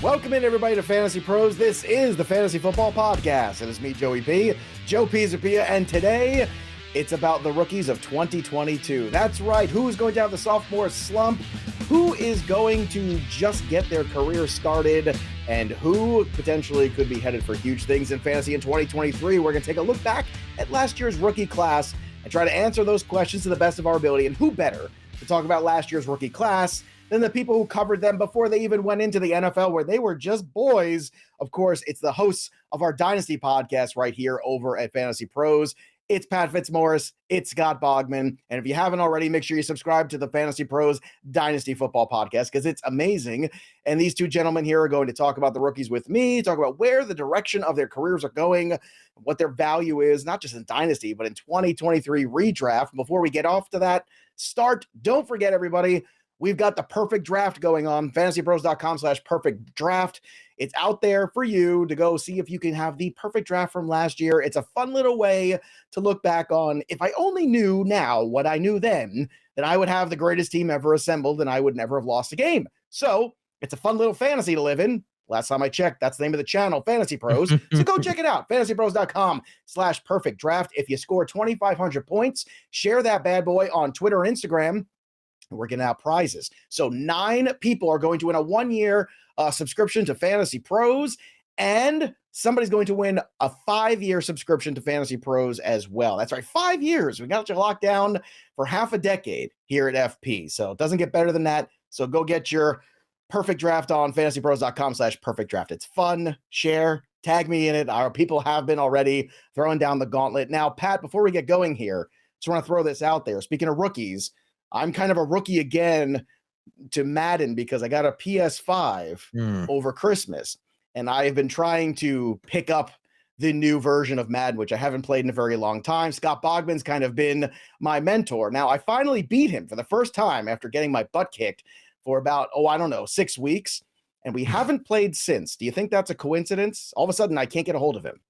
Welcome in, everybody, to Fantasy Pros. This is the Fantasy Football Podcast. It is me, Joey P, Joe Pizzapia, and today it's about the rookies of 2022. That's right. Who's going to have the sophomore slump? Who is going to just get their career started? And who potentially could be headed for huge things in fantasy in 2023? We're going to take a look back at last year's rookie class and try to answer those questions to the best of our ability. And who better to talk about last year's rookie class than the people who covered them before they even went into the NFL, where they were just boys. Of course, it's the hosts of our Dynasty podcast right here over at Fantasy Pros. It's Pat Fitzmaurice, it's Scott Bogman, and if you haven't already, make sure you subscribe to the Fantasy Pros Dynasty Football Podcast, because it's amazing. And these two gentlemen here are going to talk about the rookies with me, talk about where the direction of their careers are going, what their value is, not just in Dynasty, but in 2023 redraft. Before we get off to that start, don't forget, everybody, we've got the perfect draft going on, fantasypros.com/perfect draft. It's out there for you to go see if you can have the perfect draft from last year. It's a fun little way to look back on, if I only knew now what I knew then I would have the greatest team ever assembled and I would never have lost a game. So it's a fun little fantasy to live in. Last time I checked, that's the name of the channel, Fantasy Pros. So go check it out, fantasypros.com/perfect draft. If you score 2,500 points, share that bad boy on Twitter and Instagram. We're giving out prizes. So 9 people are going to win a 1-year subscription to Fantasy Pros, and somebody's going to win a 5-year subscription to Fantasy Pros as well. That's right, 5 years. We got you locked down for half a decade here at FP. So it doesn't get better than that. So go get your perfect draft on fantasypros.com/perfect draft. It's fun. Share, tag me in it. Our people have been already throwing down the gauntlet. Now, Pat, before we get going here, just want to throw this out there. Speaking of rookies, I'm kind of a rookie again to Madden because I got a PS5 over Christmas, and I've been trying to pick up the new version of Madden, which I haven't played in a very long time. Scott Bogman's kind of been my mentor. Now, I finally beat him for the first time after getting my butt kicked for about, 6 weeks, and we haven't played since. Do you think that's a coincidence? All of a sudden, I can't get a hold of him.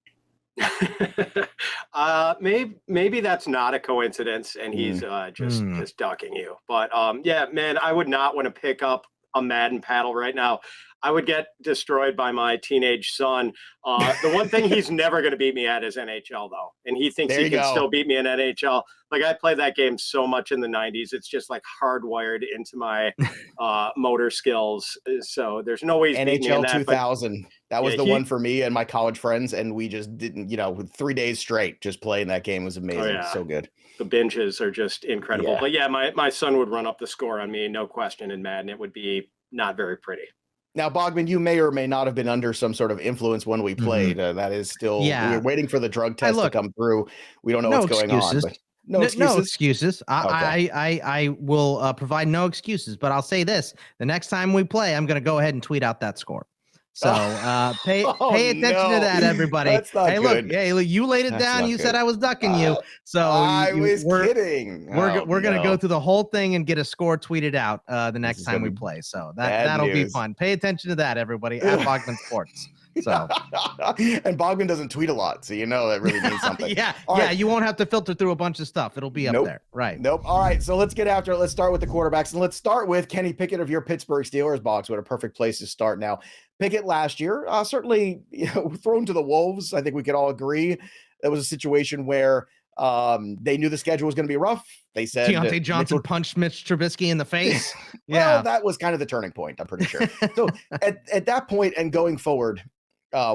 Maybe that's not a coincidence, and he's just ducking you. But yeah, man, I would not want to pick up a Madden paddle right now. I would get destroyed by my teenage son. The one thing he's never going to beat me at is NHL, though, and he thinks he can still beat me in NHL. Like, I played that game so much in the 90s, it's just like hardwired into my motor skills. So there's no way he's beating me in that. 2000. That was the one for me and my college friends, and we just didn't, 3 days straight just playing that game was amazing. Oh, yeah. So good. The binges are just incredible. Yeah. But yeah, my son would run up the score on me, no question, in Madden. It would be not very pretty. Now, Bogman, you may or may not have been under some sort of influence when we played. That is still, we're waiting for the drug test to come through. We don't know what's going on. But no excuses. No excuses. I will provide no excuses, but I'll say this. The next time we play, I'm going to go ahead and tweet out that score. So pay attention to that, everybody. That's not good. Look, you laid it down. You said I was ducking you. So I was kidding. We're going to go through the whole thing and get a score tweeted out the next time we play. So that'll be fun. Pay attention to that, everybody, at Bogman Sports. So and Bogman doesn't tweet a lot, so that really means something. Right. You won't have to filter through a bunch of stuff. It'll be up there. Right. Nope. All right, so let's get after it. Let's start with the quarterbacks, and let's start with Kenny Pickett of your Pittsburgh Steelers. Boggs, what a perfect place to start. Now, Pickett last year, certainly thrown to the wolves. I think we could all agree that was a situation where they knew the schedule was going to be rough. They said Deontay Johnson punched Mitch Trubisky in the face. Well, that was kind of the turning point, I'm pretty sure. So at that point and going forward,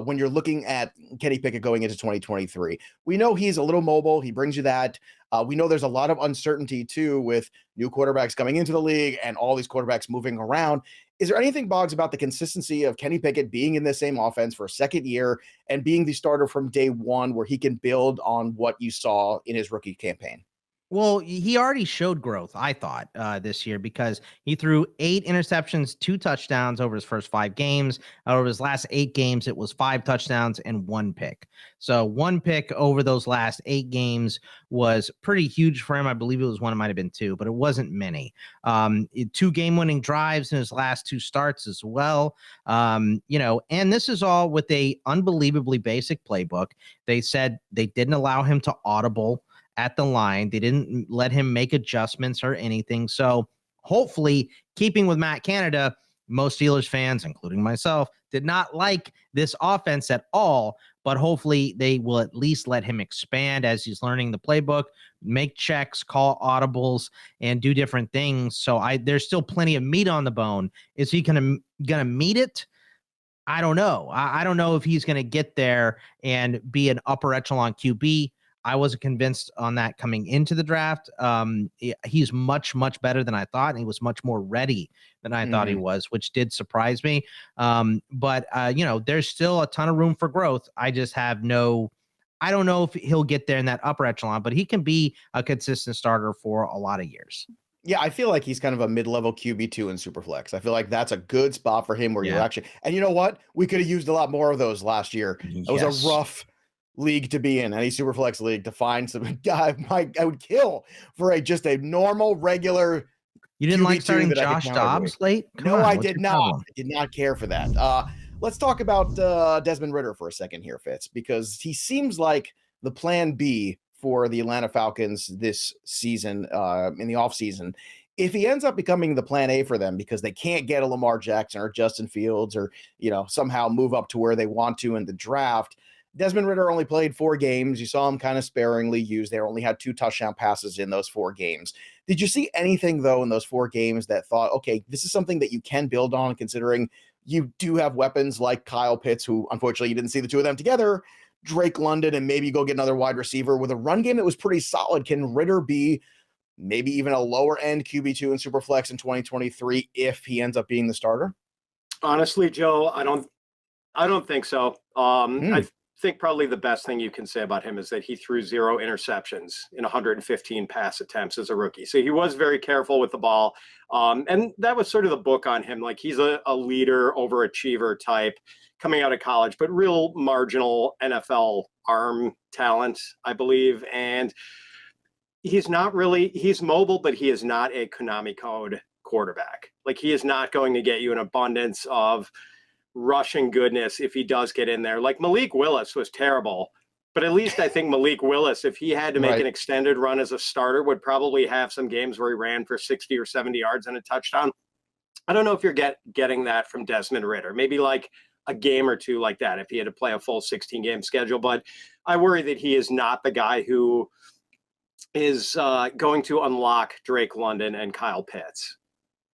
when you're looking at Kenny Pickett going into 2023, we know he's a little mobile. He brings you that. We know there's a lot of uncertainty too with new quarterbacks coming into the league and all these quarterbacks moving around. Is there anything, Boggs, about the consistency of Kenny Pickett being in the same offense for a second year and being the starter from day one where he can build on what you saw in his rookie campaign? Well, he already showed growth, I thought, this year, because he threw 8 interceptions, 2 touchdowns over his first 5 games. Over his last 8 games, it was 5 touchdowns and 1 pick. So 1 pick over those last 8 games was pretty huge for him. I believe it was 1, it might have been 2, but it wasn't many. 2 game-winning drives in his last 2 starts as well. And this is all with a unbelievably basic playbook. They said they didn't allow him to audible at the line. They didn't let him make adjustments or anything. So hopefully, keeping with Matt Canada, most Steelers fans, including myself, did not like this offense at all, but hopefully they will at least let him expand as he's learning the playbook, make checks, call audibles, and do different things. So there's still plenty of meat on the bone. Is he gonna meet it? I don't know. I don't know if he's going to get there and be an upper echelon QB. I wasn't convinced on that coming into the draft. He's much, much better than I thought. And he was much more ready than I thought he was, which did surprise me. But there's still a ton of room for growth. I just have I don't know if he'll get there in that upper echelon, but he can be a consistent starter for a lot of years. Yeah, I feel like he's kind of a mid-level QB2 in Superflex. I feel like that's a good spot for him where you're actually, and you know what? We could have used a lot more of those last year. It was a rough league to be in, any Superflex league, to find some guy I would kill for just a normal, regular. You didn't like starting Josh Dobbs late? No, I did not. I did not care for that. Let's talk about Desmond Ridder for a second here, Fitz, because he seems like the plan B for the Atlanta Falcons this season, in the offseason. If he ends up becoming the plan A for them because they can't get a Lamar Jackson or Justin Fields or, somehow move up to where they want to in the draft, Desmond Ridder only played 4 games. You saw him kind of sparingly used there, only had 2 touchdown passes in those 4 games. Did you see anything, though, in those 4 games that thought, okay, this is something that you can build on, considering you do have weapons like Kyle Pitts, who unfortunately you didn't see the two of them together, Drake London, and maybe go get another wide receiver with a run game that was pretty solid? Can Ridder be maybe even a lower end QB2 in Superflex in 2023 if he ends up being the starter? Honestly, Joe, I don't think so. I think probably the best thing you can say about him is that he threw 0 interceptions in 115 pass attempts as a rookie. So he was very careful with the ball. And that was sort of the book on him. Like, he's a leader, overachiever type coming out of college, but real marginal NFL arm talent, I believe. And he's mobile, but he is not a Konami code quarterback. Like, he is not going to get you an abundance of rushing goodness if he does get in there. Like, Malik Willis was terrible, but at least I think Malik Willis, if he had to make an extended run as a starter, would probably have some games where he ran for 60 or 70 yards and a touchdown. I don't know if you're getting that from Desmond Ridder. Maybe like a game or two like that if he had to play a full 16-game schedule. But I worry that he is not the guy who is going to unlock Drake London and Kyle Pitts.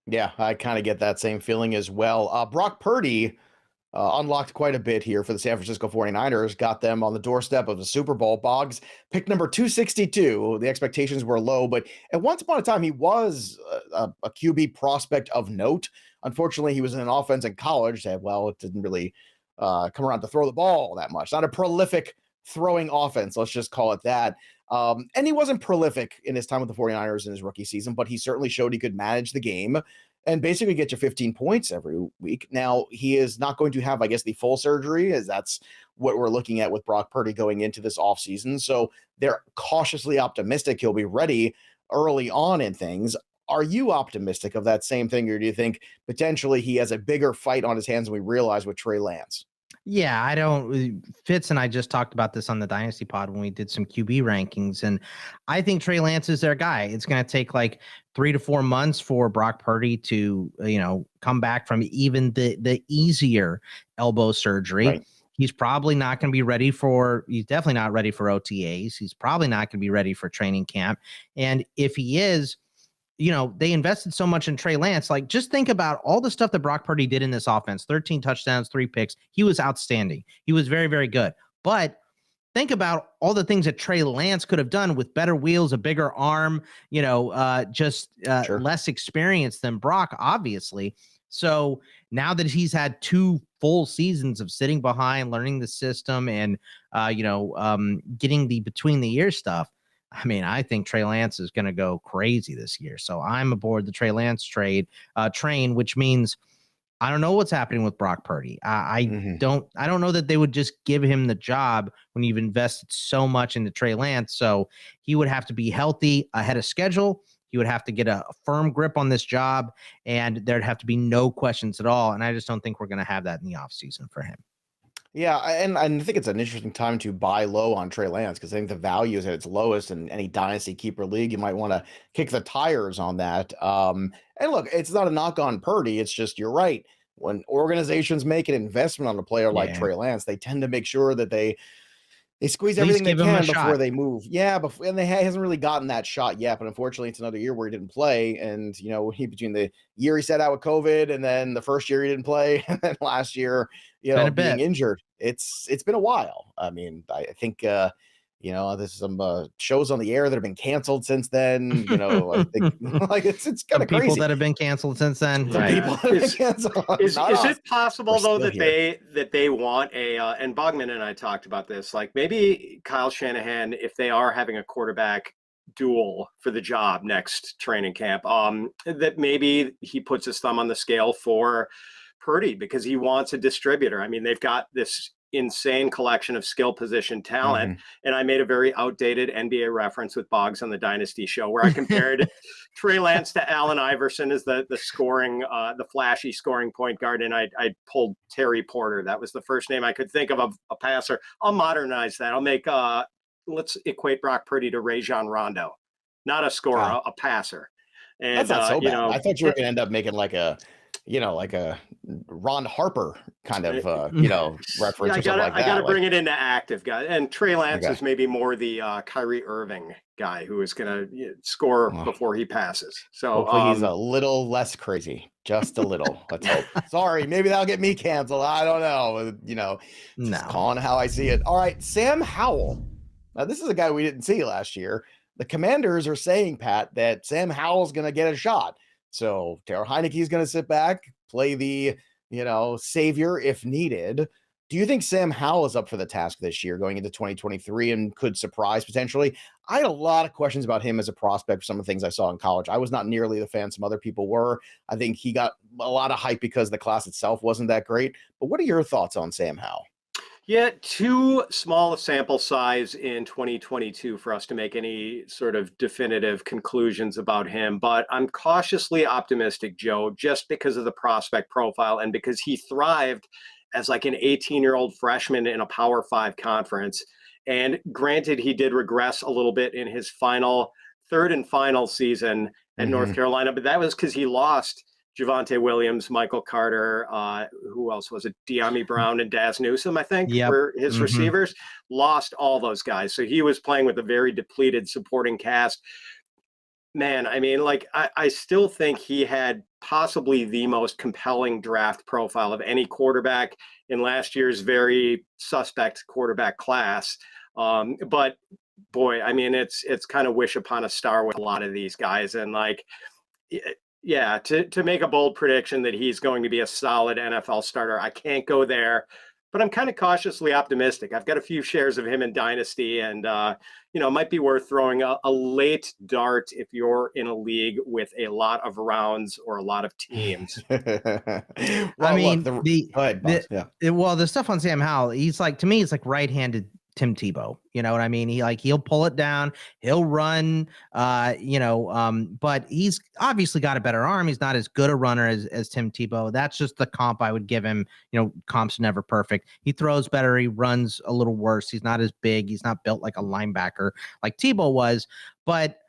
Yeah, I kind of get that same feeling as well. Brock Purdy unlocked quite a bit here for the San Francisco 49ers, got them on the doorstep of the Super Bowl. Boggs, pick number 262. The expectations were low, but at once upon a time, he was a QB prospect of note. Unfortunately, he was in an offense in college that, it didn't really come around to throw the ball that much. Not a prolific throwing offense, let's just call it that. And he wasn't prolific in his time with the 49ers in his rookie season, but he certainly showed he could manage the game and basically get you 15 points every week. Now, he is not going to have, I guess, the full surgery, as that's what we're looking at with Brock Purdy going into this offseason. So they're cautiously optimistic he'll be ready early on in things. Are you optimistic of that same thing, or do you think potentially he has a bigger fight on his hands than we realize with Trey Lance? Yeah, I don't. Fitz and I just talked about this on the Dynasty Pod when we did some QB rankings, and I think Trey Lance is their guy. It's going to take like 3 to 4 months for Brock Purdy to, come back from even the easier elbow surgery. Right. He's probably not going to be ready he's definitely not ready for OTAs. He's probably not going to be ready for training camp. And if he is, they invested so much in Trey Lance. Like, just think about all the stuff that Brock Purdy did in this offense. 13 touchdowns, 3 picks. He was outstanding. He was very, very good. But think about all the things that Trey Lance could have done with better wheels, a bigger arm, less experience than Brock, obviously. So now that he's had 2 full seasons of sitting behind, learning the system, and, getting the between the ears stuff, I mean, I think Trey Lance is going to go crazy this year. So I'm aboard the Trey Lance train, which means I don't know what's happening with Brock Purdy. I don't know that they would just give him the job when you've invested so much into Trey Lance. So he would have to be healthy ahead of schedule. He would have to get a firm grip on this job, and there'd have to be no questions at all. And I just don't think we're going to have that in the offseason for him. Yeah, and I think it's an interesting time to buy low on Trey Lance because I think the value is at its lowest in any dynasty keeper league. You might want to kick the tires on that. And look, it's not a knock on Purdy. It's just you're right. When organizations make an investment on a player like Yeah. Trey Lance, they tend to make sure that they squeeze At least everything they give him a can before shot. they move. Yeah, before, and hasn't really gotten that shot yet. But unfortunately, it's another year where he didn't play. And between the year he sat out with COVID, and then the first year he didn't play, and then last year, Been a being bit. injured, it's been a while. I mean, I think there's some shows on the air that have been canceled since then. I think like it's kind Some of people crazy. that have been canceled since then. Some Right. people that have been canceled. Is Not us. it possible We're though still that they want a and Bogman and I talked about this, like maybe Kyle Shanahan, if they are having a quarterback duel for the job next training camp, that maybe he puts his thumb on the scale for Purdy because he wants a distributor. I mean, they've got this insane collection of skill position talent. And I made a very outdated NBA reference with Boggs on the Dynasty show where I compared Trey Lance to Allen Iverson as the scoring, the flashy scoring point guard. And I pulled Terry Porter. That was the first name I could think of a passer. I'll modernize that. I'll make, let's equate Brock Purdy to Rajon Rondo, not a scorer, a passer. And that's not so bad. I thought you were going to end up making like a Ron Harper kind of, reference or something like that. I got to bring it into active guy. And Trey Lance is maybe more the Kyrie Irving guy who is going to score before he passes. So hopefully he's a little less crazy, just a little. Let's hope. Sorry, maybe that'll get me canceled. I don't know. Just calling how I see it. All right, Sam Howell. Now, this is a guy we didn't see last year. The Commanders are saying, Pat, that Sam Howell's going to get a shot. So Taylor Heineke's going to sit back, play the, savior if needed. Do you think Sam Howell is up for the task this year going into 2023 and could surprise potentially? I had a lot of questions about him as a prospect for some of the things I saw in college. I was not nearly the fan some other people were. I think he got a lot of hype because the class itself wasn't that great. But what are your thoughts on Sam Howell? Yeah, too small a sample size in 2022 for us to make any sort of definitive conclusions about him. But I'm cautiously optimistic, Joe, just because of the prospect profile and because he thrived as like an 18-year-old freshman in a Power 5 conference. And granted, he did regress a little bit in his third and final season at North Carolina, but that was because he lost Javonte Williams, Michael Carter, who else was it? De'Ami Brown and Daz Newsome, I think, were his receivers. Lost all those guys. So he was playing with a very depleted supporting cast. Man, I mean, like, I still think he had possibly the most compelling draft profile of any quarterback in last year's very suspect quarterback class. But boy, I mean, it's kind of wish upon a star with a lot of these guys. And like, yeah, to make a bold prediction that he's going to be a solid NFL starter, I can't go there, but I'm kind of cautiously optimistic. I've got a few shares of him in Dynasty, and it might be worth throwing a late dart if you're in a league with a lot of rounds or a lot of teams. I mean, the stuff on Sam Howell, to me, it's like right-handed Tim Tebow. You know what I mean? He'll pull it down, he'll run, but he's obviously got a better arm. He's not as good a runner as Tim Tebow. That's just the comp I would give him. Comp's never perfect. He throws better. He runs a little worse. He's not as big. He's not built like a linebacker like Tebow was, but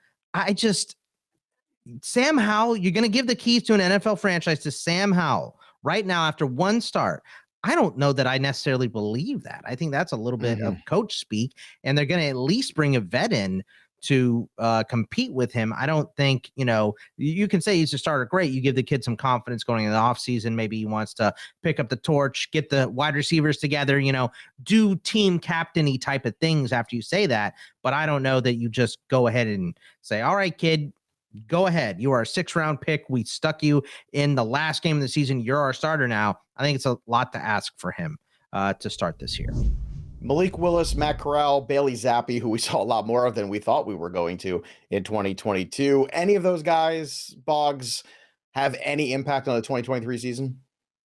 Sam Howell, you're going to give the keys to an NFL franchise to Sam Howell right now after one start. I don't know that I necessarily believe that. I think that's a little bit of coach speak, and they're going to at least bring a vet in to compete with him. I don't think, you can say he's a starter. Great. You give the kid some confidence going in the offseason. Maybe he wants to pick up the torch, get the wide receivers together, do team captain-y type of things after you say that. But I don't know that you just go ahead and say, all right, kid, go ahead. You are a 6th-round pick. We stuck you in the last game of the season. You're our starter now. I think it's a lot to ask for him to start this year. Malik Willis, Matt Corral, Bailey Zappi, who we saw a lot more of than we thought we were going to in 2022. Any of those guys, Boggs, have any impact on the 2023 season?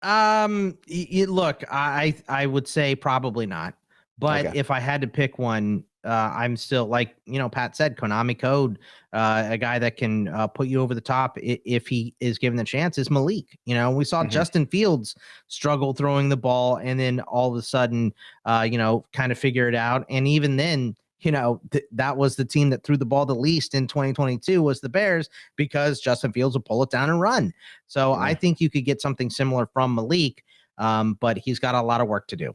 Look, I would say probably not. But if I had to pick one, I'm still like, Pat said, Konami code, a guy that can put you over the top if he is given the chance is Malik. We saw Justin Fields struggle throwing the ball and then all of a sudden, kind of figure it out. And even then, that was the team that threw the ball the least in 2022 was the Bears because Justin Fields would pull it down and run. So I think you could get something similar from Malik, but he's got a lot of work to do.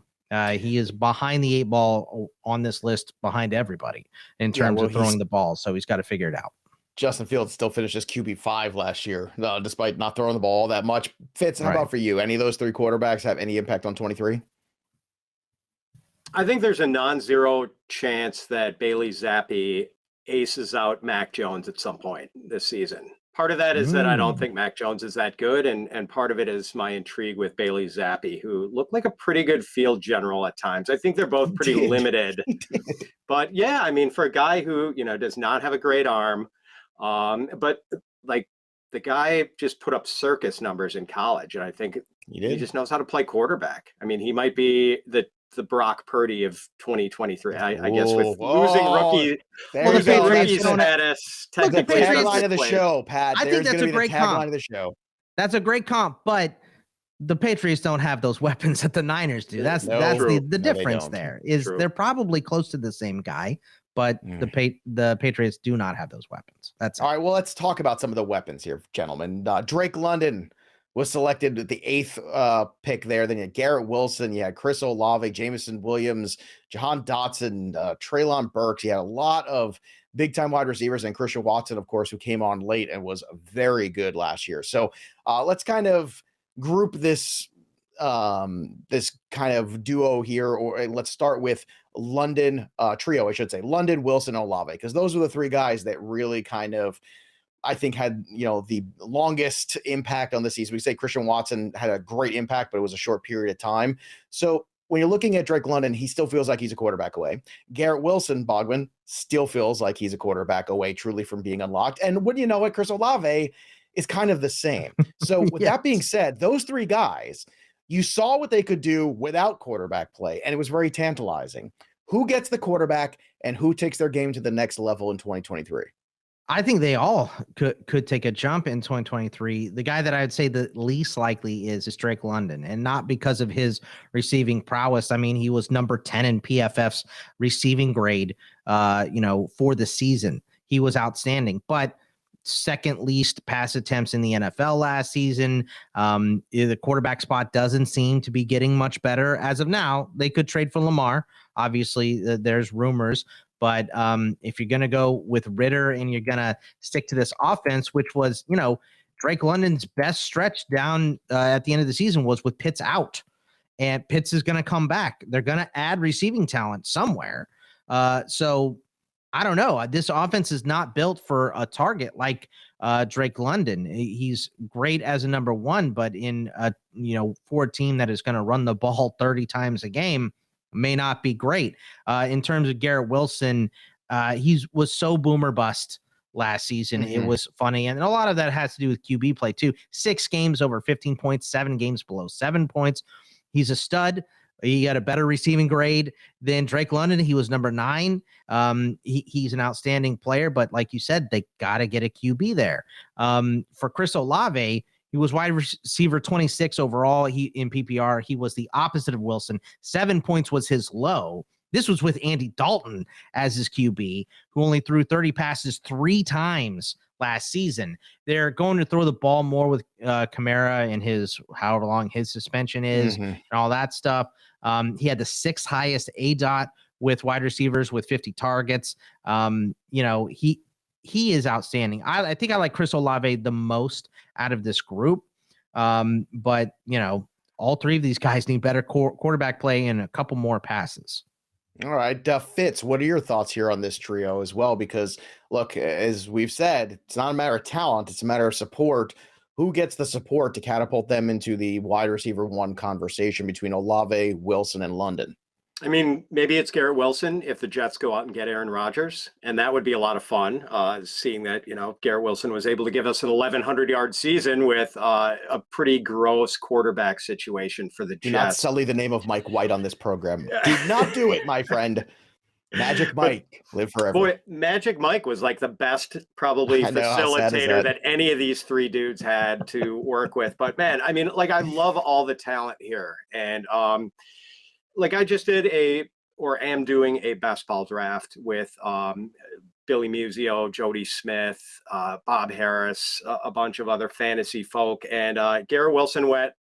He is behind the 8 ball on this list behind everybody in terms of throwing the ball. So he's got to figure it out. Justin Fields still finished as QB5 last year, despite not throwing the ball all that much. Fitz, how about for you? Any of those 3 quarterbacks have any impact on 23? I think there's a non-zero chance that Bailey Zappi aces out Mac Jones at some point this season. Part of that is that I don't think Mac Jones is that good, and part of it is my intrigue with Bailey Zappi, who looked like a pretty good field general at times. I think they're both pretty limited. But yeah, I mean, for a guy who, does not have a great arm, but like the guy just put up circus numbers in college, and I think he just knows how to play quarterback. I mean, he might be the Brock Purdy of 2023. I guess with losing rookie status. The tagline of the show, Pat. I think that's a great tagline of the show. That's a great comp, but the Patriots don't have those weapons that the Niners do. That's the difference there. They're probably close to the same guy, but the Patriots do not have those weapons. That's all right. Well, let's talk about some of the weapons here, gentlemen. Drake London was selected at the 8th pick there. Then you had Garrett Wilson, you had Chris Olave, Jameson Williams, Jahan Dotson, Treylon Burks. You had a lot of big-time wide receivers, and Christian Watson, of course, who came on late and was very good last year. So let's kind of group this this kind of duo here, or let's start with London trio, I should say, London, Wilson, Olave, because those are the 3 guys that really kind of, I think, had, the longest impact on the season. We say Christian Watson had a great impact, but it was a short period of time. So when you're looking at Drake London, he still feels like he's a quarterback away. Garrett Wilson, Bogman, still feels like he's a quarterback away truly from being unlocked. And wouldn't you know it, Chris Olave is kind of the same. So with that being said, those 3 guys, you saw what they could do without quarterback play, and it was very tantalizing. Who gets the quarterback and who takes their game to the next level in 2023? I think they all could take a jump in 2023. The guy that I would say the least likely is Drake London, and not because of his receiving prowess. I mean, he was number 10 in PFF's receiving grade, for the season. He was outstanding, but second least pass attempts in the NFL last season. The quarterback spot doesn't seem to be getting much better as of now. They could trade for Lamar. Obviously, there's rumors. But if you're going to go with Ridder and you're going to stick to this offense, which was, Drake London's best stretch down at the end of the season was with Pitts out. And Pitts is going to come back. They're going to add receiving talent somewhere. So I don't know. This offense is not built for a target like Drake London. He's great as a number 1, but in for a team that is going to run the ball 30 times a game, may not be great. In terms of Garrett Wilson, he was so boomer bust last season. It was funny. And a lot of that has to do with QB play too. 6 games over 15 points, 7 games below 7 points. He's a stud. He had a better receiving grade than Drake London. He was number 9. He's an outstanding player, but like you said, they got to get a QB there. For Chris Olave, he was wide receiver 26 overall. In PPR, he was the opposite of Wilson. 7 points was his low. This was with Andy Dalton as his QB, who only threw 30 passes 3 times last season. They're going to throw the ball more with Kamara and his however long his suspension is and all that stuff. He had the 6th highest ADOT with wide receivers with 50 targets. He is outstanding. I think I like Chris Olave the most out of this group. But, all 3 of these guys need better quarterback play and a couple more passes. All right. Fitz, what are your thoughts here on this trio as well? Because, look, as we've said, it's not a matter of talent. It's a matter of support. Who gets the support to catapult them into the wide receiver 1 conversation between Olave, Wilson, and London? I mean, maybe it's Garrett Wilson if the Jets go out and get Aaron Rodgers, and that would be a lot of fun, seeing that, Garrett Wilson was able to give us an 1,100-yard season with a pretty gross quarterback situation for the Jets. Do not sully the name of Mike White on this program. Do not do it, my friend. Magic But Mike, live forever. boy, Magic Mike was like the best probably I know, how sad is facilitator that? that any of these three dudes had to work with. But man, I mean, like I love all the talent here. And like I just did or am doing a best ball draft with Billy Musio, Jody Smith, Bob Harris, a bunch of other fantasy folk. And Garrett Wilson went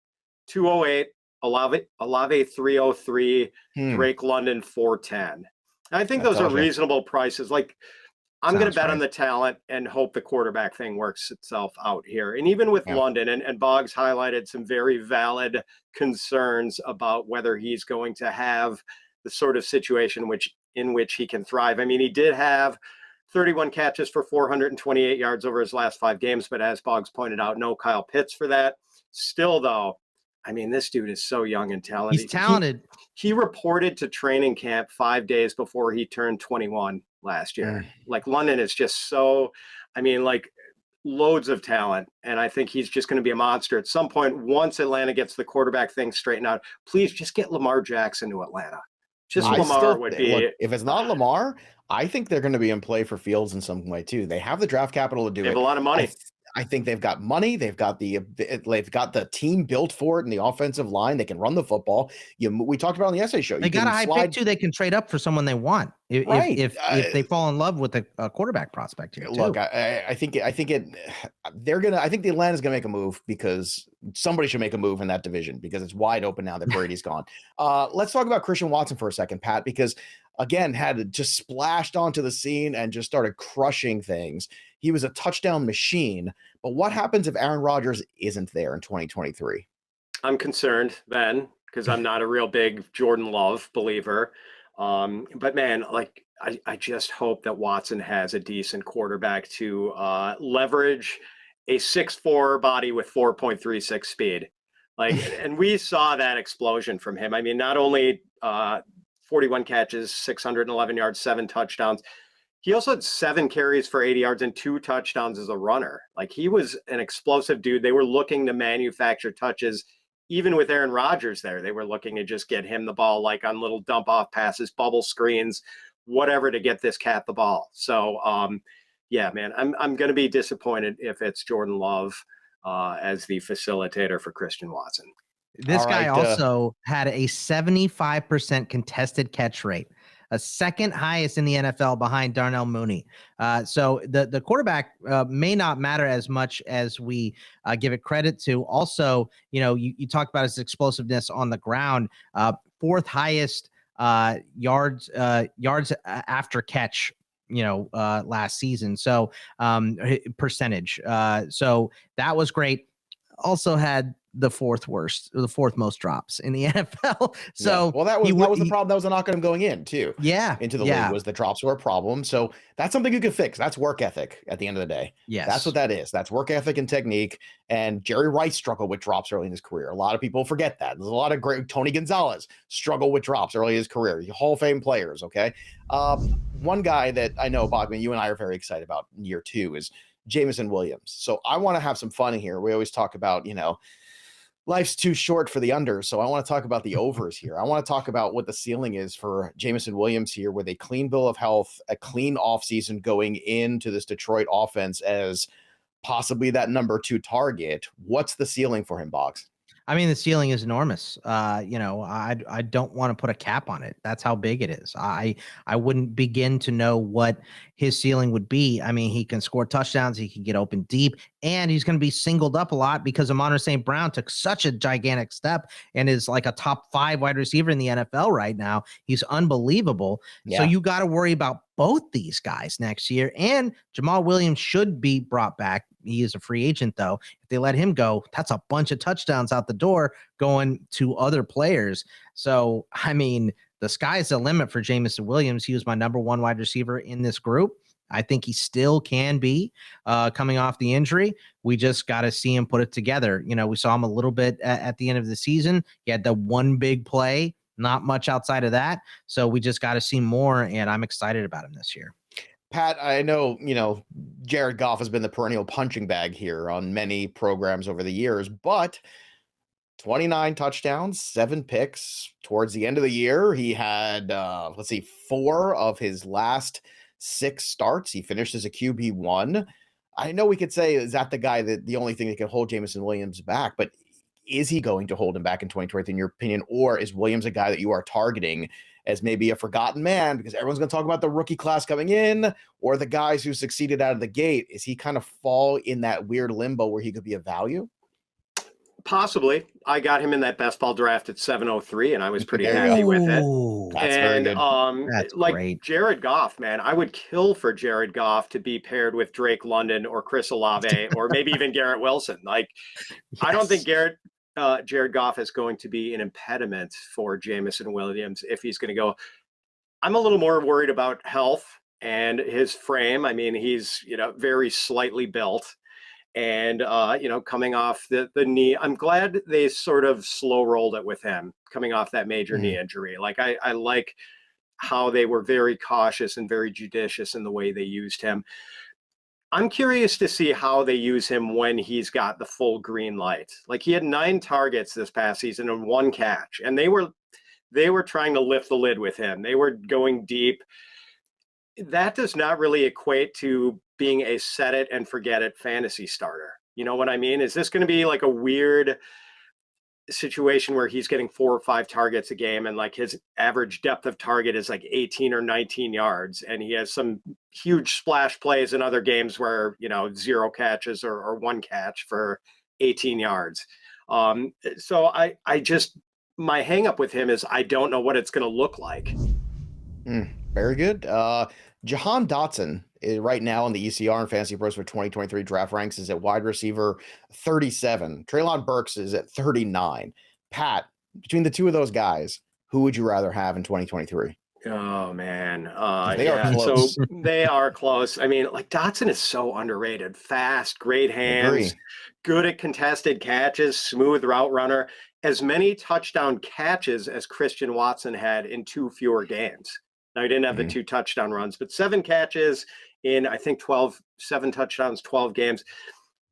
208, Olave 303, Drake London 410. I think those are reasonable prices. Like I'm going to bet on the talent and hope the quarterback thing works itself out here. And even with London, and Boggs highlighted some very valid concerns about whether he's going to have the sort of situation in which he can thrive. I mean, he did have 31 catches for 428 yards over his last 5 games, but as Boggs pointed out, no Kyle Pitts for that. Still, though, I mean, this dude is so young and talented. He's talented. He reported to training camp 5 days before he turned 21 last year. Like London is just so, I mean, like loads of talent. And I think he's just going to be a monster at some point. Once Atlanta gets the quarterback thing straightened out, please just get Lamar Jackson to Atlanta. Just Lamar would be. Look, if it's not Lamar, I think they're going to be in play for Fields in some way too. They have the draft capital to do it. They have a lot of money. I think they've got money. They've got the team built for it in the offensive line. They can run the football. We talked about on the essay show. They got a high pick too. They can trade up for someone they want if they fall in love with a quarterback prospect here. Look, I think the Atlanta's gonna make a move because somebody should make a move in that division because it's wide open now that Brady's gone. Let's talk about Christian Watson for a second, Pat, because again, had just splashed onto the scene and just started crushing things. He was a touchdown machine. But what happens if Aaron Rodgers isn't there in 2023? I'm concerned then because I'm not a real big Jordan Love believer. But man, like I just hope that Watson has a decent quarterback to leverage a 6'4" body with 4.36 speed. Like, and we saw that explosion from him. I mean, not only 41 catches, 611 yards, 7 touchdowns. He also had 7 carries for 80 yards and 2 touchdowns as a runner. Like he was an explosive dude. They were looking to manufacture touches. Even with Aaron Rodgers there, they were looking to just get him the ball, like on little dump off passes, bubble screens, whatever to get this cat the ball. So yeah, man, I'm going to be disappointed if it's Jordan Love as the facilitator for Christian Watson. This guy also had a 75% contested catch rate, a second highest in the NFL behind Darnell Mooney. So the quarterback may not matter as much as we give it credit to. Also, you talked about his explosiveness on the ground, 4th highest yards after catch, last season. So percentage. So that was great. Also had the 4th most drops in the NFL. So that was the problem that was knocking him going in too. Into the league was the drops were a problem. So that's something you can fix. That's work ethic at the end of the day. Yes. That's what that is. That's work ethic and technique. And Jerry Rice struggled with drops early in his career. A lot of people forget that. There's a lot of great Tony Gonzalez struggled with drops early in his career. Hall of Fame players. Okay. One guy that I know, Bogman, you and I are very excited about in year 2 is Jameson Williams. So I want to have some fun here. We always talk about, life's too short for the unders. So I want to talk about the overs here. I want to talk about what the ceiling is for Jameson Williams here with a clean bill of health, a clean offseason going into this Detroit offense as possibly that number 2 target. What's the ceiling for him, Boggs? I mean, the ceiling is enormous. I don't want to put a cap on it. That's how big it is. I wouldn't begin to know what his ceiling would be. I mean, he can score touchdowns. He can get open deep, and he's going to be singled up a lot because Amon St. Brown took such a gigantic step and is like a top 5 wide receiver in the NFL right now. He's unbelievable. Yeah. So you got to worry about both these guys next year, and Jamal Williams should be brought back. He is a free agent, though. If they let him go, that's a bunch of touchdowns out the door going to other players. So, I mean, the sky's the limit for Jameson Williams. He was my number 1 wide receiver in this group. I think he still can be coming off the injury. We just got to see him put it together. We saw him a little bit at the end of the season. He had the one big play, not much outside of that. So we just got to see more, and I'm excited about him this year. Pat, I know, Jared Goff has been the perennial punching bag here on many programs over the years, but 29 touchdowns, 7 picks. Towards the end of the year, he had, 4 of his last 6 starts. He finished as a QB1. I know we could say, is that the guy that the only thing that can hold Jameson Williams back? But is he going to hold him back in 2023, in your opinion? Or is Williams a guy that you are targeting as maybe a forgotten man because everyone's going to talk about the rookie class coming in or the guys who succeeded out of the gate? Is he kind of fall in that weird limbo where he could be a value? Possibly. I got him in that best ball draft at 703, and I was pretty happy with it. That's very good. That's like great. Jared Goff, man, I would kill for Jared Goff to be paired with Drake London or Chris Olave or maybe even Garrett Wilson. Like, yes. I don't think Jared Goff is going to be an impediment for Jameson Williams if he's going to go. I'm a little more worried about health and his frame. I mean, he's, very slightly built. And, coming off the knee, I'm glad they sort of slow rolled it with him coming off that major knee injury. Like, I like how they were very cautious and very judicious in the way they used him. I'm curious to see how they use him when he's got the full green light. Like, he had 9 targets this past season and 1 catch, and they were trying to lift the lid with him. They were going deep. That does not really equate to being a set it and forget it fantasy starter. You know what I mean? Is this going to be like a weird situation where he's getting 4 or 5 targets a game and like his average depth of target is like 18 or 19 yards and he has some huge splash plays in other games where, 0 catches or 1 catch for 18 yards. So I just, my hang up with him is I don't know what it's going to look like. Very good. Jahan Dotson is right now on the ECR and FantasyPros for 2023 draft ranks is at wide receiver 37. Treylon Burks is at 39. Pat, between the two of those guys, who would you rather have in 2023? Oh man, they are close. So they are close. I mean, like Dotson is so underrated. Fast, great hands, good at contested catches, smooth route runner. As many touchdown catches as Christian Watson had in 2 fewer games. Now, he didn't have the 2 touchdown runs, but 7 catches in, I think, 7 touchdowns, 12 games.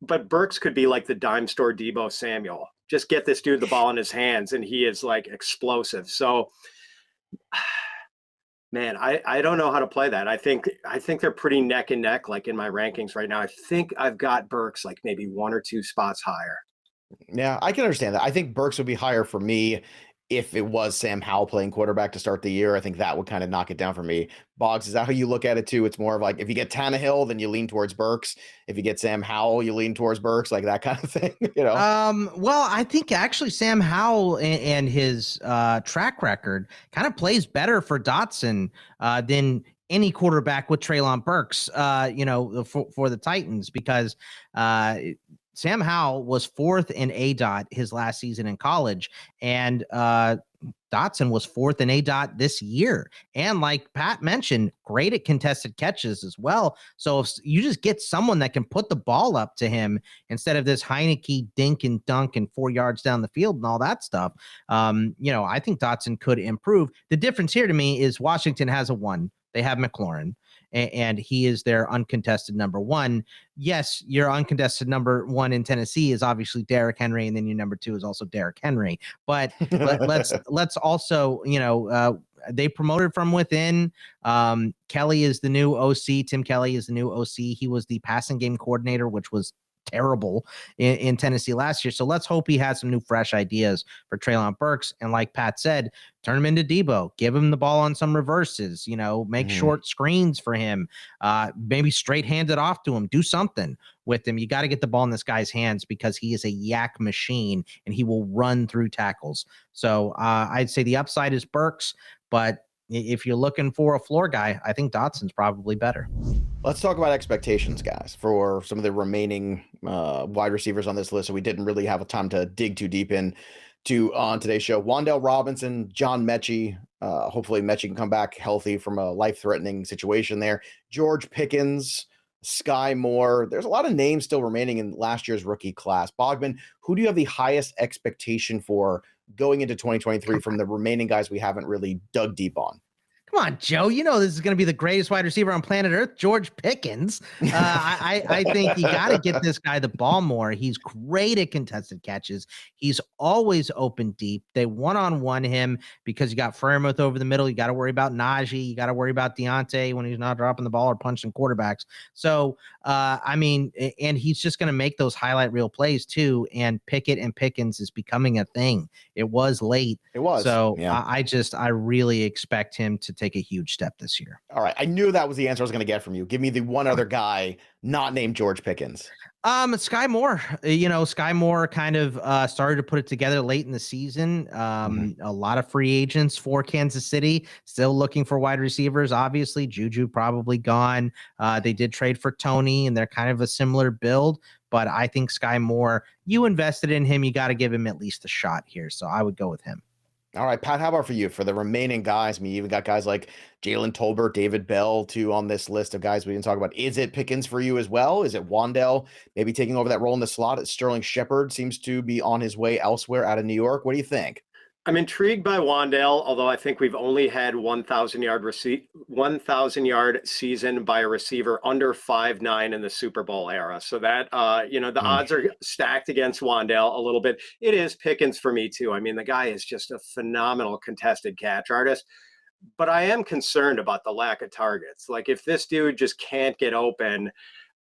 But Burks could be like the dime store Deebo Samuel. Just get this dude the ball in his hands, and he is like explosive. So, man, I don't know how to play that. I think they're pretty neck and neck, like in my rankings right now. I think I've got Burks like maybe 1 or 2 spots higher. Yeah, I can understand that. I think Burks would be higher for me if it was Sam Howell playing quarterback to start the year. I think that would kind of knock it down for me. Boggs, is that how you look at it too? It's more of like if you get Tannehill, then you lean towards Burks. If you get Sam Howell, you lean towards Burks, like that kind of thing, Well, I think actually Sam Howell and his track record kind of plays better for Dotson than any quarterback with Treylon Burks, for the Titans, because Sam Howell was 4th in ADOT his last season in college, and Dotson was 4th in ADOT this year. And like Pat mentioned, great at contested catches as well. So if you just get someone that can put the ball up to him instead of this Heineke dink and dunk and 4 yards down the field and all that stuff, I think Dotson could improve. The difference here to me is Washington has a 1. They have McLaurin, and he is their uncontested number 1. Yes, your uncontested number 1 in Tennessee is obviously Derrick Henry, and then your number 2 is also Derrick Henry. But let's also, they promoted from within. Kelly is the new OC. Tim Kelly is the new OC. He was the passing game coordinator, which was terrible in Tennessee last year. So let's hope he has some new fresh ideas for Treylon Burks. And like Pat said, turn him into Deebo, give him the ball on some reverses, make short screens for him, maybe straight hand it off to him, do something with him. You got to get the ball in this guy's hands because he is a yak machine and he will run through tackles. So I'd say the upside is Burks, but if you're looking for a floor guy, I think Dotson's probably better. Let's talk about expectations, guys, for some of the remaining wide receivers on this list. So we didn't really have a time to dig too deep into on today's show. Wan'Dale Robinson, John Mechie. Hopefully Mechie can come back healthy from a life-threatening situation there. George Pickens, Sky Moore. There's a lot of names still remaining in last year's rookie class. Bogman, who do you have the highest expectation for going into 2023 from the remaining guys we haven't really dug deep on? Come on, Joe. You know this is going to be the greatest wide receiver on planet Earth, George Pickens. I think you got to get this guy the ball more. He's great at contested catches. He's always open deep. They one-on-one him because you got Freiermuth over the middle. You got to worry about Najee. You got to worry about Deontay when he's not dropping the ball or punching quarterbacks. So, and he's just going to make those highlight reel plays too. And Pickett and Pickens is becoming a thing. It was late. It was. So yeah. I really expect him to take a huge step this year. All right. I knew that was the answer I was going to get from you. Give me the one other guy not named George Pickens. Sky Moore. Sky Moore kind of started to put it together late in the season. A lot of free agents for Kansas City, still looking for wide receivers. Obviously, Juju probably gone. They did trade for Tony, and they're kind of a similar build. But I think Sky Moore, you invested in him. You got to give him at least a shot here. So I would go with him. All right, Pat, how about for you? For the remaining guys, I mean, you even got guys like Jalen Tolbert, David Bell, too, on this list of guys we didn't talk about. Is it Pickens for you as well? Is it Wan'Dale maybe taking over that role in the slot? Sterling Shepard seems to be on his way elsewhere out of New York. What do you think? I'm intrigued by Wan'Dale, although I think we've only had 1,000-yard season by a receiver under 5'9" in the Super Bowl era. So that, the odds are stacked against Wan'Dale a little bit. It is Pickens for me too. I mean, the guy is just a phenomenal contested catch artist, but I am concerned about the lack of targets. Like if this dude just can't get open,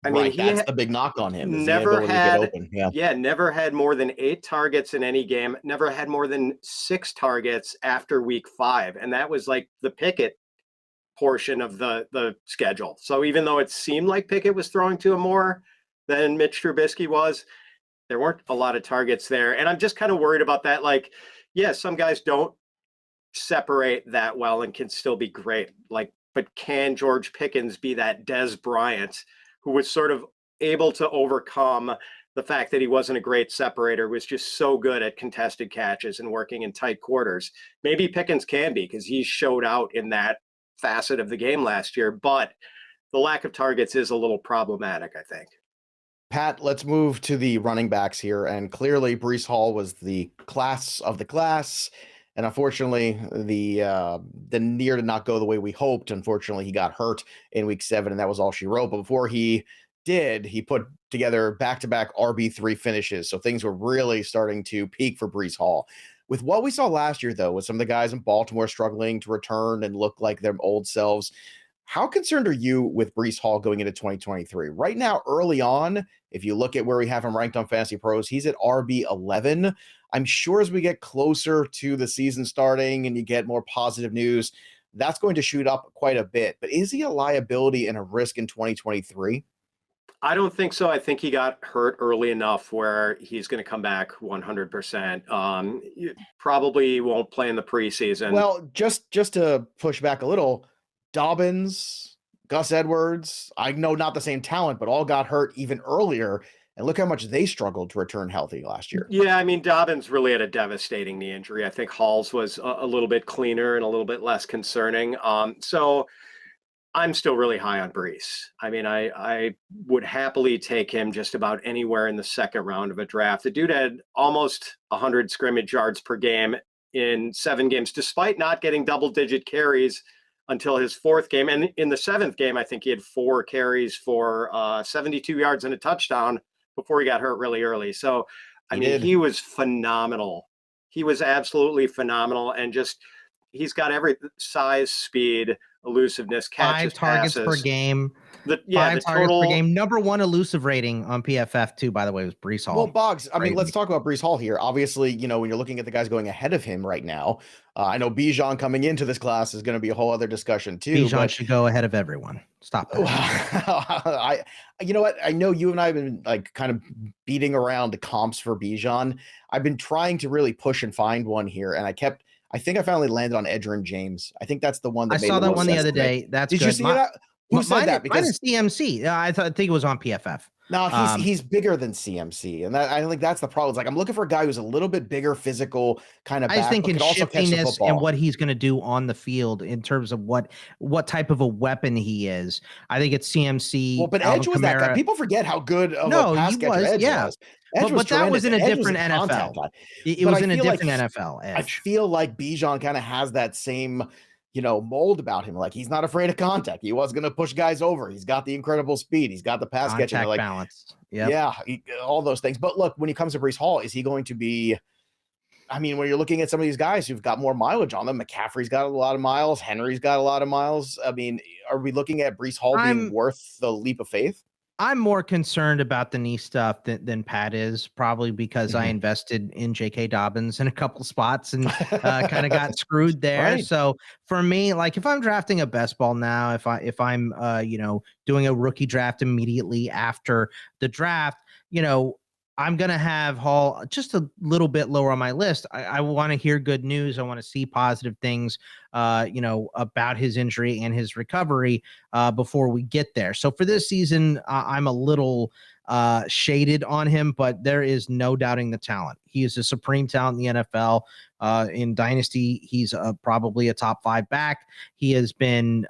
I mean, that's the big knock on him. Never had more than 8 targets in any game. Never had more than 6 targets after week 5, and that was like the Pickett portion of the schedule. So even though it seemed like Pickett was throwing to him more than Mitch Trubisky was, there weren't a lot of targets there, and I'm just kind of worried about that. Like, yeah, some guys don't separate that well and can still be great. Like, but can George Pickens be that Dez Bryant who was sort of able to overcome the fact that he wasn't a great separator, was just so good at contested catches and working in tight quarters? Maybe Pickens can be, because he showed out in that facet of the game last year, but the lack of targets is a little problematic, I think. Pat, let's move to the running backs here. And clearly Breece Hall was the class of the class. And unfortunately, the near did not go the way we hoped. Unfortunately, he got hurt in week 7, and that was all she wrote. But before he did, he put together back-to-back RB3 finishes. So things were really starting to peak for Breece Hall. With what we saw last year, though, with some of the guys in Baltimore struggling to return and look like their old selves, how concerned are you with Breece Hall going into 2023? Right now, early on, if you look at where we have him ranked on Fantasy Pros, he's at RB11. I'm sure as we get closer to the season starting and you get more positive news, that's going to shoot up quite a bit. But is he a liability and a risk in 2023? I don't think so. I think he got hurt early enough where he's going to come back 100%. Probably won't play in the preseason. Well, just to push back a little, Dobbins, Gus Edwards, I know not the same talent, but all got hurt even earlier. And look how much they struggled to return healthy last year. Yeah, I mean, Dobbins really had a devastating knee injury. I think Hall's was a little bit cleaner and a little bit less concerning. So I'm still really high on Breece. I mean, I would happily take him just about anywhere in the second round of a draft. The dude had almost 100 scrimmage yards per game in 7 games, despite not getting double-digit carries until his 4th game. And in the 7th game, I think he had 4 carries for 72 yards and a touchdown before he got hurt really early. So, he was phenomenal. He was absolutely phenomenal. And just, he's got every size, speed, elusiveness, catches, 5 targets passes per game. 5 targets total per game. Number 1 elusive rating on PFF too, by the way, was Breece Hall. Well, Boggs, I mean, let's talk about Breece Hall here. Obviously, when you're looking at the guys going ahead of him right now, I know Bijan coming into this class is going to be a whole other discussion too. Bijan should go ahead of everyone. Stop that. You know what? I know you and I have been like kind of beating around the comps for Bijan. I've been trying to really push and find one here, and I think I finally landed on Edgerrin James. I think that's the one that I saw that one the other day. That's Did good. you see that? Who said that? Because mine is CMC. I think it was on PFF. No, he's bigger than CMC, and I think that's the problem. It's like I'm looking for a guy who's a little bit bigger, physical kind of. I just think in shiftiness and what he's going to do on the field in terms of what type of a weapon he is. I think it's CMC. Well, but Edge was that guy. People forget how good of a pass catcher Edge was. But that was in a different NFL. It was in a different NFL. Edge. I feel like Bijan kind of has that same mold about him. Like, he's not afraid of contact. He was going to push guys over. He's got the incredible speed. He's got the pass catching. Contact Like, balance. Yep. Yeah, all those things. But look, when he comes to Breece Hall, is he going to be? I mean, when you're looking at some of these guys who've got more mileage on them, McCaffrey's got a lot of miles. Henry's got a lot of miles. I mean, are we looking at Breece Hall being worth the leap of faith? I'm more concerned about the knee stuff than Pat is, probably because I invested in J.K. Dobbins in a couple spots and kind of got screwed there. Right. So for me, like, if I'm drafting a best ball now, if I'm doing a rookie draft immediately after the draft, I'm going to have Hall just a little bit lower on my list. I want to hear good news. I want to see positive things, about his injury and his recovery before we get there. So for this season, I'm a little shaded on him, but there is no doubting the talent. He is a supreme talent in the NFL. In Dynasty, he's probably a top 5 back. He has been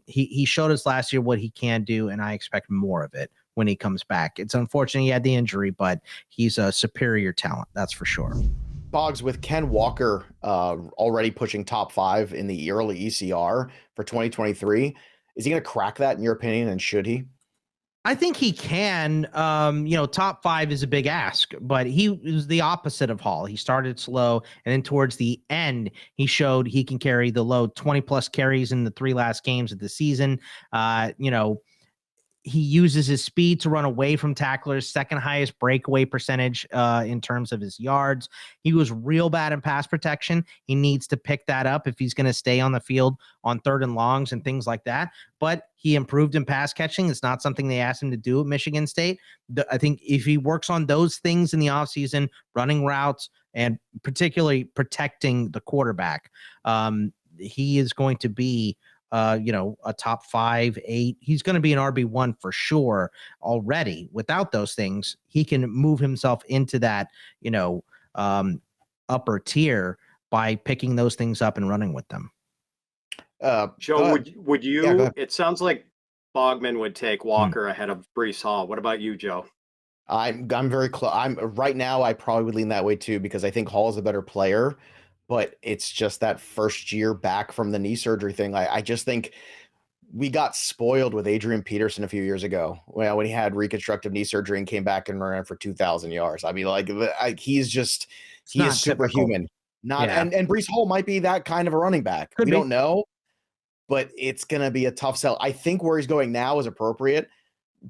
he showed us last year what he can do, and I expect more of it when he comes back. It's unfortunate he had the injury, but he's a superior talent. That's for sure. Boggs, with Ken Walker already pushing top 5 in the early ECR for 2023, is he going to crack that in your opinion? And should he? I think he can. Top 5 is a big ask, but he was the opposite of Hall. He started slow, and then towards the end, he showed he can carry the load. 20 plus carries in the 3 last games of the season. He uses his speed to run away from tacklers, second highest breakaway percentage in terms of his yards. He was real bad in pass protection. He needs to pick that up if he's going to stay on the field on 3rd and longs and things like that. But he improved in pass catching. It's not something they asked him to do at Michigan State. I think if he works on those things in the offseason, running routes and particularly protecting the quarterback, he is going to be a top 5, 8. He's going to be an RB1 for sure already. Without those things, he can move himself into that, upper tier by picking those things up and running with them. Joe, would you? Yeah, it sounds like Bogman would take Walker ahead of Breece Hall. What about you, Joe? I'm very close. Right now, I probably would lean that way too, because I think Hall is a better player. But it's just that first year back from the knee surgery thing. I just think we got spoiled with Adrian Peterson a few years ago when he had reconstructive knee surgery and came back and ran for 2,000 yards. I mean, he is superhuman. And Breece Hall might be that kind of a running back. We don't know, but it's going to be a tough sell. I think where he's going now is appropriate,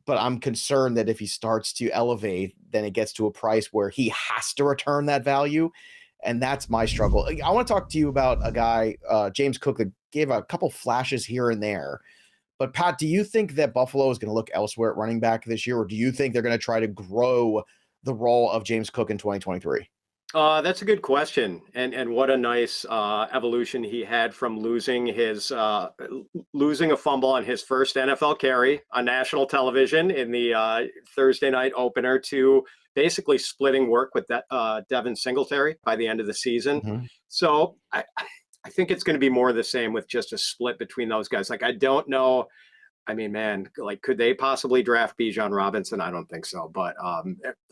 but I'm concerned that if he starts to elevate, then it gets to a price where he has to return that value. And that's my struggle. I want to talk to you about a guy, James Cook, that gave a couple flashes here and there. But Pat, do you think that Buffalo is going to look elsewhere at running back this year? Or do you think they're going to try to grow the role of James Cook in 2023? That's a good question. And what a nice evolution he had from losing a fumble on his first NFL carry on national television in the Thursday night opener to basically splitting work with Devin Singletary by the end of the season. Mm-hmm. So I think it's going to be more of the same with just a split between those guys. Like, I don't know. I mean, man, like, could they possibly draft Bijan Robinson? I don't think so. But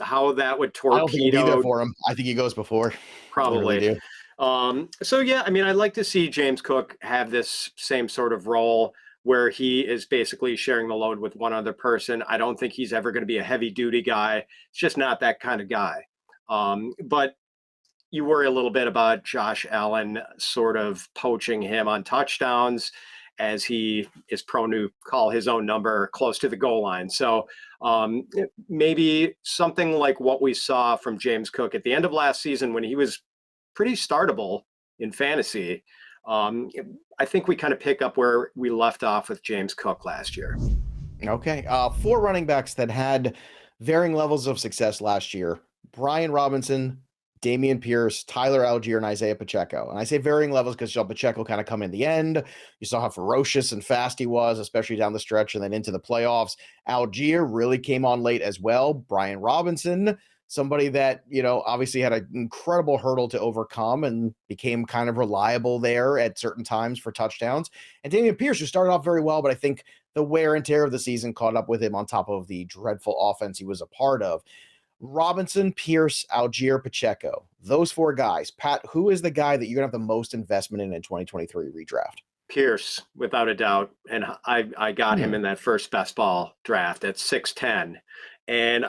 how that would torpedo. I don't think he'll be there for him. I think he goes before. Probably. Really so, yeah, I mean, I'd like to see James Cook have this same sort of role where he is basically sharing the load with one other person. I don't think he's ever going to be a heavy duty guy. It's just not that kind of guy. But you worry a little bit about Josh Allen sort of poaching him on touchdowns, as he is prone to call his own number close to the goal line. So maybe something like what we saw from James Cook at the end of last season when he was pretty startable in fantasy. I think we kind of pick up where we left off with James Cook last year. Okay. 4 running backs that had varying levels of success last year: Brian Robinson, Dameon Pierce, Tyler Algier, and Isaiah Pacheco. And I say varying levels because Pacheco kind of come in the end. You saw how ferocious and fast he was, especially down the stretch and then into the playoffs. Algier really came on late as well. Brian Robinson, somebody that, obviously had an incredible hurdle to overcome and became kind of reliable there at certain times for touchdowns. And Dameon Pierce, who started off very well, but I think the wear and tear of the season caught up with him on top of the dreadful offense he was a part of. Robinson, Pierce, Algier, Pacheco, those 4 guys. Pat, who is the guy that you're going to have the most investment in 2023 redraft? Pierce, without a doubt. And I got him in that first best ball draft at 6'10". And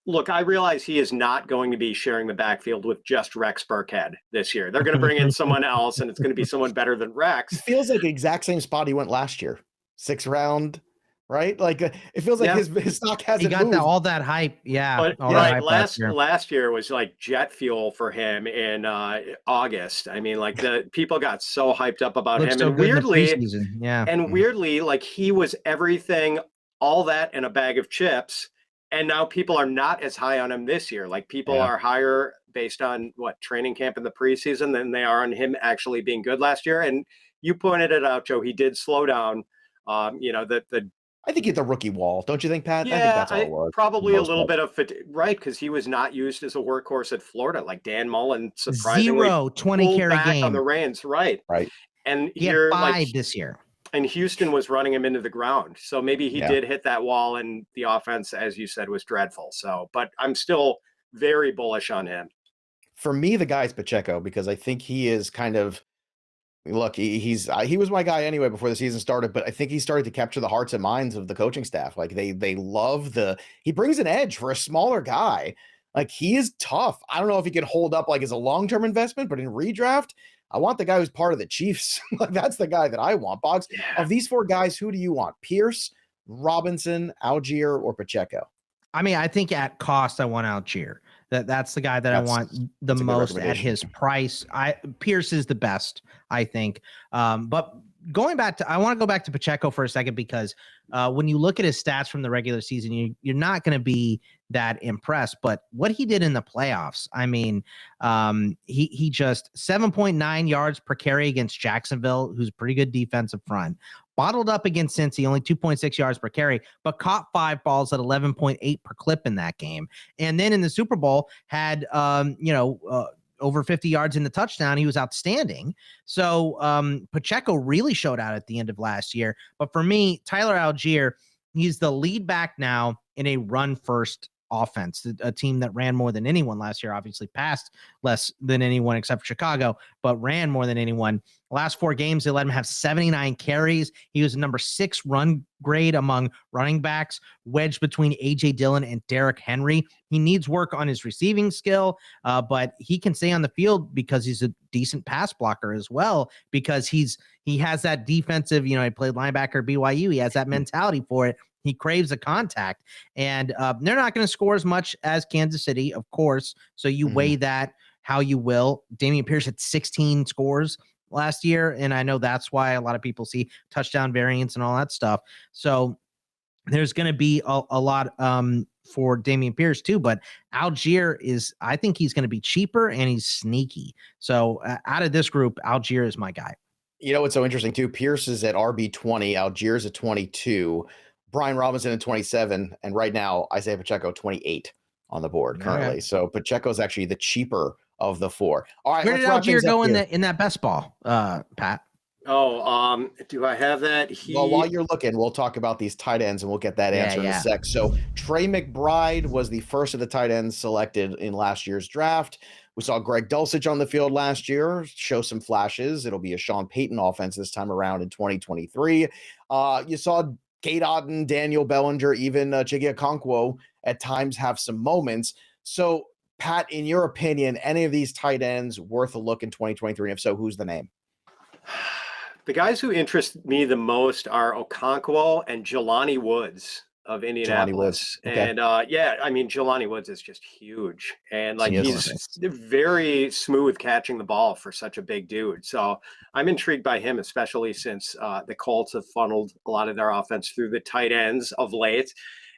look, I realize he is not going to be sharing the backfield with just Rex Burkhead this year. They're going to bring in someone else, and it's going to be someone better than Rex. It feels like the exact same spot he went last year, 6th round, right? Like it feels like his stock hasn't He got moved. all that hype. Yeah. But right, last year was like jet fuel for him in August. I mean, like the people got so hyped up about him, so and weirdly, weirdly, like he was everything, all that in a bag of chips. And now people are not as high on him this year. Like people are higher based on what training camp in the preseason than they are on him actually being good last year. And you pointed it out, Joe. He did slow down. I think it's the rookie wall, don't you think, Pat? Yeah, I think that's all it was. Probably a little bit of right, because he was not used as a workhorse at Florida, like Dan Mullen surprisingly 20 carry back game on the reins, right? And he had 5 this year. And Houston was running him into the ground. So maybe he did hit that wall, and the offense, as you said, was dreadful. So, but I'm still very bullish on him. For me, the guy is Pacheco, because I think he is kind of, look, he was my guy anyway before the season started, but I think he started to capture the hearts and minds of the coaching staff. Like they love he brings an edge for a smaller guy. Like he is tough. I don't know if he can hold up like as a long-term investment, but in redraft, I want the guy who's part of the Chiefs. Like that's the guy that I want. Boggs, of these 4 guys, who do you want? Pierce, Robinson, Algier, or Pacheco? I mean, I think at cost, I want Algier. That's the guy that I want the most at his price. Pierce is the best, I think. But I want to go back to Pacheco for a second, because when you look at his stats from the regular season, you're not going to be that impressed. But what he did in the playoffs, I mean, he just 7.9 yards per carry against Jacksonville, who's a pretty good defensive front. Bottled up against Cincy, only 2.6 yards per carry, but caught 5 balls at 11.8 per clip in that game. And then in the Super Bowl had, over 50 yards in the touchdown. He was outstanding. So Pacheco really showed out at the end of last year. But for me, Tyler Algier, he's the lead back now in a run-first offense, a team that ran more than anyone last year, obviously passed less than anyone except for Chicago, but ran more than anyone. Last 4 games, they let him have 79 carries. He was number 6 run grade among running backs, wedged between A.J. Dillon and Derrick Henry. He needs work on his receiving skill, but he can stay on the field because he's a decent pass blocker as well, because he has that defensive, he played linebacker at BYU. He has that mentality for it. He craves a contact, and they're not going to score as much as Kansas City, of course. So you weigh that how you will. Dameon Pierce had 16 scores last year, and I know that's why a lot of people see touchdown variance and all that stuff. So there's going to be a lot for Dameon Pierce too, but Algier I think he's going to be cheaper, and he's sneaky. So out of this group, Algier is my guy. You know what's so interesting too? Pierce is at RB20, Algier's at 22. Brian Robinson at 27, and right now Isaiah Pacheco 28 on the board currently. So Pacheco is actually the cheaper of the 4. All right, where did Algier go in that best ball, Pat? Oh, do I have that? Well, while you're looking, we'll talk about these tight ends, and we'll get that answer in a sec. So Trey McBride was the first of the tight ends selected in last year's draft. We saw Greg Dulcich on the field last year show some flashes. It'll be a Sean Payton offense this time around in 2023. You saw Kate Otten, Daniel Bellinger, even Chigga Okonkwo at times have some moments. So, Pat, in your opinion, any of these tight ends worth a look in 2023? And if so, who's the name? The guys who interest me the most are Okonkwo and Jelani Woods of Indianapolis. Okay. And I mean, Jelani Woods is just huge. And like he's very smooth catching the ball for such a big dude. So I'm intrigued by him, especially since the Colts have funneled a lot of their offense through the tight ends of late.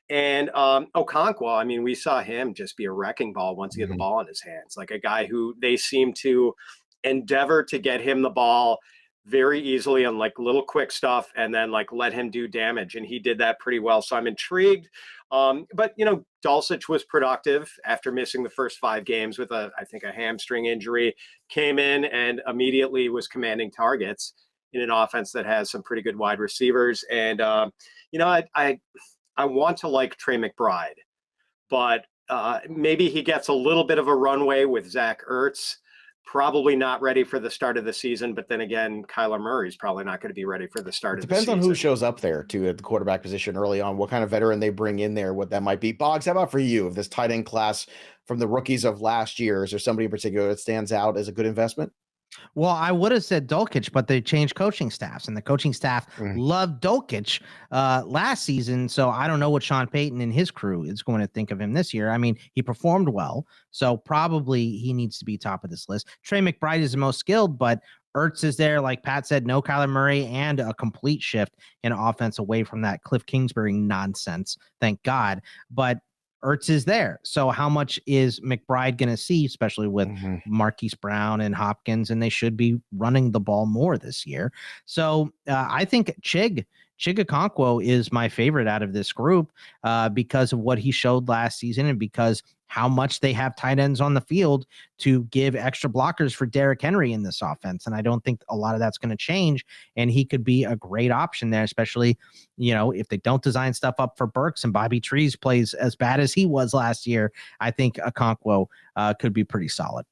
And Okonkwo, I mean, we saw him just be a wrecking ball once he had the ball in his hands, like a guy who they seem to endeavor to get him the ball very easily on like little quick stuff and then like let him do damage. And he did that pretty well. So I'm intrigued. But, Dulcich was productive after missing the first 5 games with I think a hamstring injury, came in and immediately was commanding targets in an offense that has some pretty good wide receivers. And, I want to like Trey McBride, but maybe he gets a little bit of a runway with Zach Ertz. probably not ready for the start of the season. But then again, Kyler Murray's probably not going to be ready for the start of the season. Depends on who shows up there too at the quarterback position early on, what kind of veteran they bring in there, what that might be. Boggs, how about for you? Of this tight end class from the rookies of last year, is there somebody in particular that stands out as a good investment? Well, I would have said Dulcich, but they changed coaching staffs, and the coaching staff loved Dulcich last season. So I don't know what Sean Payton and his crew is going to think of him this year. I mean, he performed well, so probably he needs to be top of this list. Trey McBride is the most skilled, but Ertz is there. Like Pat said, no Kyler Murray, and a complete shift in offense away from that Cliff Kingsbury nonsense. Thank God. But Ertz is there. So how much is McBride going to see, especially with Marquise Brown and Hopkins, and they should be running the ball more this year. So I think Chig Okonkwo is my favorite out of this group because of what he showed last season and because how much they have tight ends on the field to give extra blockers for Derrick Henry in this offense. And I don't think a lot of that's going to change. And he could be a great option there, especially, if they don't design stuff up for Burks and Bobby Trees plays as bad as he was last year. I think Okonkwo could be pretty solid.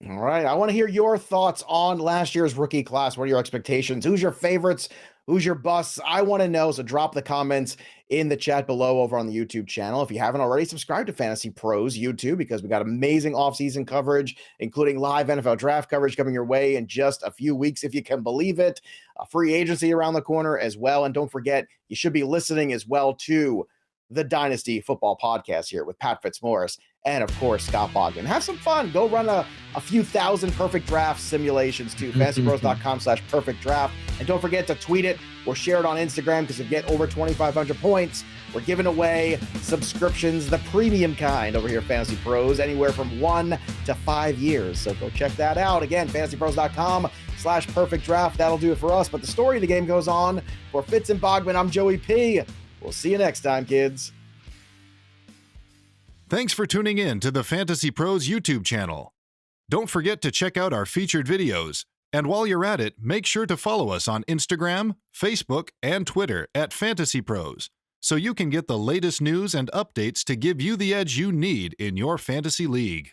All right. I want to hear your thoughts on last year's rookie class. What are your expectations? Who's your favorites? Who's your busts? I want to know. So drop the comments in the chat below over on the YouTube channel. If you haven't already, subscribe to Fantasy Pros YouTube because we got amazing offseason coverage, including live NFL draft coverage coming your way in just a few weeks, if you can believe it. A free agency around the corner as well. And don't forget, you should be listening as well to the Dynasty Football Podcast here with Pat Fitzmaurice and, of course, Scott Bogman. Have some fun. Go run a few thousand perfect draft simulations to fantasypros.com/perfect draft. And don't forget to tweet it or share it on Instagram because if you get over 2,500 points, we're giving away subscriptions, the premium kind over here at Fantasy Pros, anywhere from 1 to 5 years. So go check that out. Again, fantasypros.com/perfect draft. That'll do it for us. But the story of the game goes on. For Fitz and Bogman, I'm Joey P. We'll see you next time, kids. Thanks for tuning in to the Fantasy Pros YouTube channel. Don't forget to check out our featured videos. And while you're at it, make sure to follow us on Instagram, Facebook, and Twitter at Fantasy Pros, so you can get the latest news and updates to give you the edge you need in your fantasy league.